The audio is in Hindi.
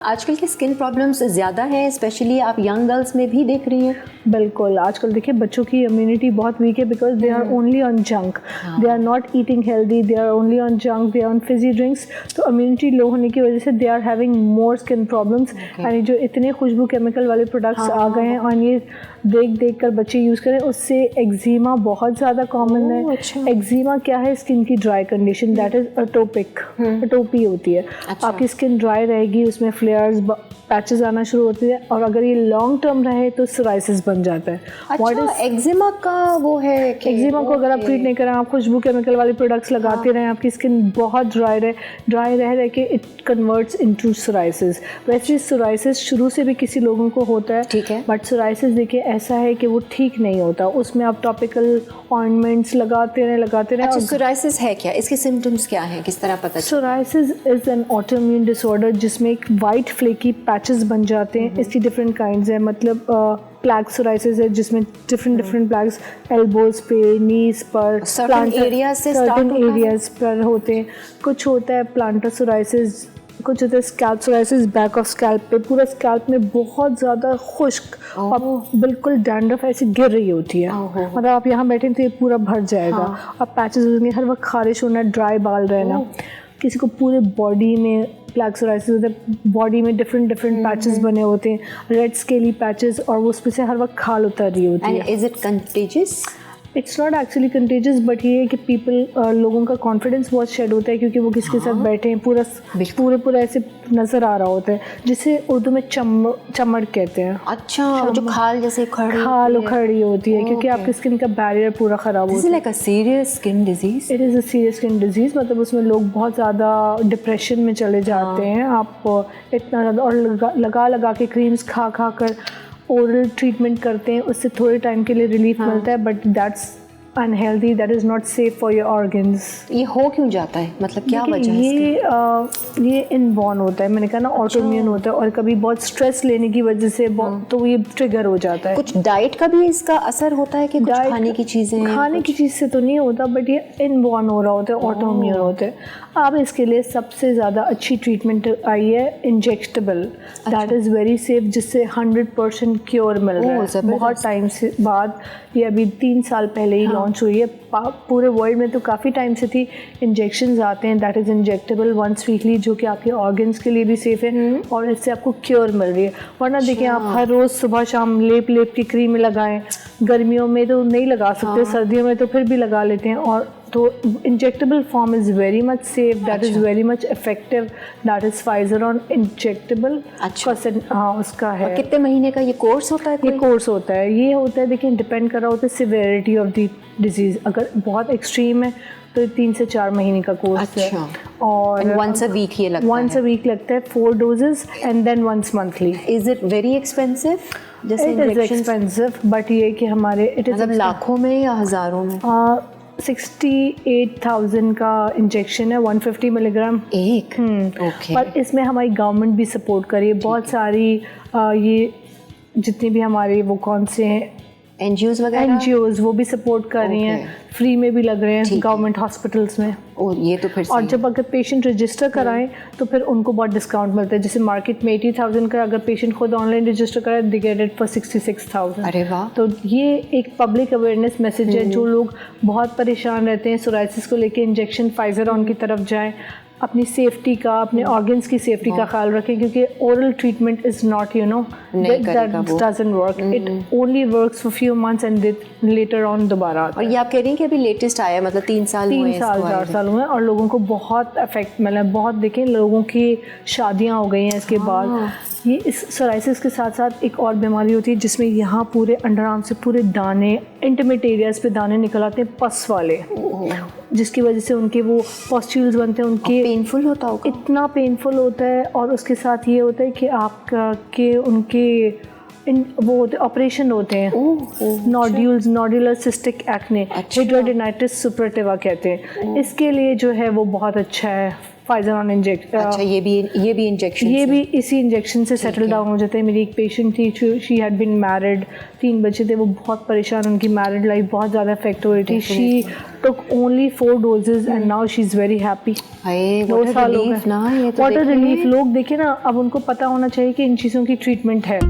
आजकल के स्किन प्रॉब्लम्स ज़्यादा हैं, स्पेशली आप यंग गर्ल्स में भी देख रही हैं। बिल्कुल, आजकल देखिए बच्चों की इम्यूनिटी बहुत वीक है because they are only on junk, they are not eating healthy, they are only on junk, they are on fizzy drinks. तो इम्यूनिटी लो होने की वजह से they are having more skin problems. यानी जो इतने खुशबू केमिकल वाले प्रोडक्ट्स आ गए हैं और ये देख कर बच्चे यूज़ करें, उससे एक्जिमा बहुत ज़्यादा कॉमन है। अच्छा। एक्जिमा क्या है? स्किन की ड्राई कंडीशन, दैट इज अटोपिक, अटोपी होती है। अच्छा। आपकी स्किन ड्राई रहेगी, उसमें फ्लेयर्स पैचेस आना शुरू होती है और अगर ये लॉन्ग टर्म रहे तो सोराइसिस बन जाता है। अच्छा, एक्जिमा का वो है कि एक्जिमा को अगर आप ट्रीट नहीं करें, आप खुशबू केमिकल वाले प्रोडक्ट्स लगाते रहें, आपकी स्किन बहुत ड्राई रह के इट कन्वर्ट्स इनटू सोराइसिस। वैसे सोराइसिस शुरू से भी किसी लोगों को होता है, ठीक है, बट सोराइसिस देखिए ऐसा है कि वो ठीक नहीं होता, उसमें आप टॉपिकल ऑइंटमेंट्स लगाते रहें। अच्छा, सोराइसिस है क्या? इसके सिम्टम्स क्या हैं? किस तरह पता? Psoriasis is an autoimmune disorder जिसमें एक वाइट फ्लेकी पैचेस बन जाते हैं। इसकी डिफरेंट काइंड्स हैं, मतलब प्लैक सोराइसिस है जिसमें डिफरेंट प्लैक्स एल्बोज पे, नीज पर, सर्टेन एरियाज पर होते हैं। कुछ होता है प्लांटर सोराइसिस, कुछ होता है scalp psoriasis, back of scalp पे, पूरा स्कैल्प में बहुत ज़्यादा खुश्क और बिल्कुल डैंड्रफ ऐसी गिर रही होती है। मतलब आप यहाँ बैठे तो ये पूरा भर जाएगा और पैचेस होंगे, हर वक्त खारिश होना, ड्राई बाल रहना। किसी को पूरे बॉडी में ब्लैक सोराइसिस होता है, बॉडी में डिफरेंट पैचेस बने होते हैं, रेड स्केली पैचेस, और वो उसमें से हर वक्त खाल उतर रही होती है। Is it contagious? It's not actually contagious, but ये है कि लोगों का कॉन्फिडेंस बहुत शेड होता है क्योंकि वो किसके साथ बैठे हैं, पूरा ऐसे नज़र आ रहा होता है, जिसे उर्दू में चमड़ कहते हैं। अच्छा, जो खाल जैसे खाल उखड़ रही होती है क्योंकि आपकी स्किन का बैरियर पूरा ख़राब होता है। Like a serious skin disease? It is a serious skin disease, मतलब उसमें लोग बहुत ज़्यादा डिप्रेशन में चले जाते हैं। आप इतना ज़्यादा और लगा के क्रीम्स खा कर ओरल ट्रीटमेंट करते हैं, उससे थोड़े टाइम के लिए रिलीफ मिलता है, but that's unhealthy, that is not safe for your organs. ये हो क्यों जाता है, मतलब क्या वजह है? ये इनबॉर्न होता है, मैंने कहा ना, ऑटोइम्यून होता है, और कभी बहुत स्ट्रेस लेने की वजह से तो ये ट्रिगर हो जाता है। कुछ डाइट का भी इसका असर होता है कि कुछ खाने की चीज़ से तो नहीं होता, बट ये इनबॉर्न हो रहा होता है, ऑटोइम्यून होता है। अब इसके लिए सबसे ज़्यादा अच्छी ट्रीटमेंट आई है injectable, that is very safe, जिससे 100% क्योर मिल रहा है बहुत टाइम से बाद। ये अभी 3 साल पहले ही लॉन्च हुई है, पूरे वर्ल्ड में तो काफ़ी टाइम से थी। इंजेक्शंस आते हैं, that is injectable once weekly, जो कि आपके ऑर्गन्स के लिए भी सेफ है और इससे आपको क्योर मिल रही है। वरना देखिए आप हर रोज़ सुबह शाम लेप की क्रीम लगाएं, गर्मियों में तो नहीं लगा सकते, सर्दियों में तो फिर भी लगा लेते हैं, और तो injectable form is very much safe, that is very much effective, that is फाइजरॉन इंजेक्टेबल। हाँ, उसका है। कितने महीने का ये कोर्स होता है? ये कोर्स होता है, ये होता है, देखिए डिपेंड कर रहा होता है सिवियरिटी ऑफ द डिजीज़। अगर बहुत एक्सट्रीम है तो 3 से 4 महीने का कोर्स है, और वंस अ वीक ये लगता है? वंस अ वीक लगता है, 4 doses and then once monthly. Is it very expensive? जैसे इट इज़ एक्सपेंसिव, बट ये कि हमारे इट इज़ मतलब लाखों में या हज़ारों में? 68,000 का इंजेक्शन है, 150 मिलीग्राम एक। ओके। पर इसमें हमारी गवर्नमेंट भी सपोर्ट कर रही है, बहुत सारी ये जितने भी हमारे वो कौन से हैं एनजीओज वो भी सपोर्ट कर रही हैं, फ्री में भी लग रहे हैं गवर्नमेंट हॉस्पिटल्स में। और ये तो फिर और जब अगर पेशेंट रजिस्टर कराएं तो फिर उनको बहुत डिस्काउंट मिलता है। जैसे मार्केट में 80,000 का, अगर पेशेंट खुद ऑनलाइन रजिस्टर कराए दे गेट इट फॉर 66,000। अरे वाह! तो ये एक पब्लिक अवेयरनेस मैसेज है, जो लोग बहुत परेशान रहते हैं सोराइसिस को लेके, इंजेक्शन फाइजरॉन की तरफ जाएं, अपनी सेफ्टी का, अपने ऑर्गन्स की सेफ्टी का ख्याल रखें, क्योंकि oral treatment is not that doesn't work, it only works for few months and later on दोबारा। और ये आप कह रही हैं कि अभी लेटेस्ट आया, मतलब 3 साल 4 साल हुए, और लोगों को बहुत इफेक्ट मिला, बहुत देखें लोगों की शादियाँ हो गई हैं इसके बाद। ये इस सोराइसिस के साथ साथ एक और बीमारी होती है जिसमें यहाँ पूरे अंडर आर्म से पूरे दाने, इंटीमेट एरियाज पे दाने निकल आते हैं, पस वाले, जिसकी वजह से उनके वो पॉस्ट्यूल्स बनते हैं, उनके पेनफुल होता होगा, इतना पेनफुल होता है। और उसके साथ ये होता है कि आपका के उनके वो ऑपरेशन होते हैं, नोड्यूलर सिस्टिक एक्ने, हिड्रोडेनाइटिस सुपरेटिवा कहते हैं। इसके लिए जो है वो बहुत अच्छा है फाइजर ऑन इंजेक्शन। अच्छा, ये भी इंजेक्शन, ये भी इसी इंजेक्शन से सेटल डाउन हो जाते हैं। मेरी एक पेशेंट थी, शी हैड बीन मैरिड, 3 बच्चे थे, वो बहुत परेशान, उनकी मैरिड लाइफ बहुत ज़्यादा इफेक्ट हो रही थी। She took only 4 doses and now she's very happy। what a relief ना, ये तो what a relief। लोग देखे ना, अब उनको पता होना चाहिए कि इन चीज़ों की ट्रीटमेंट है।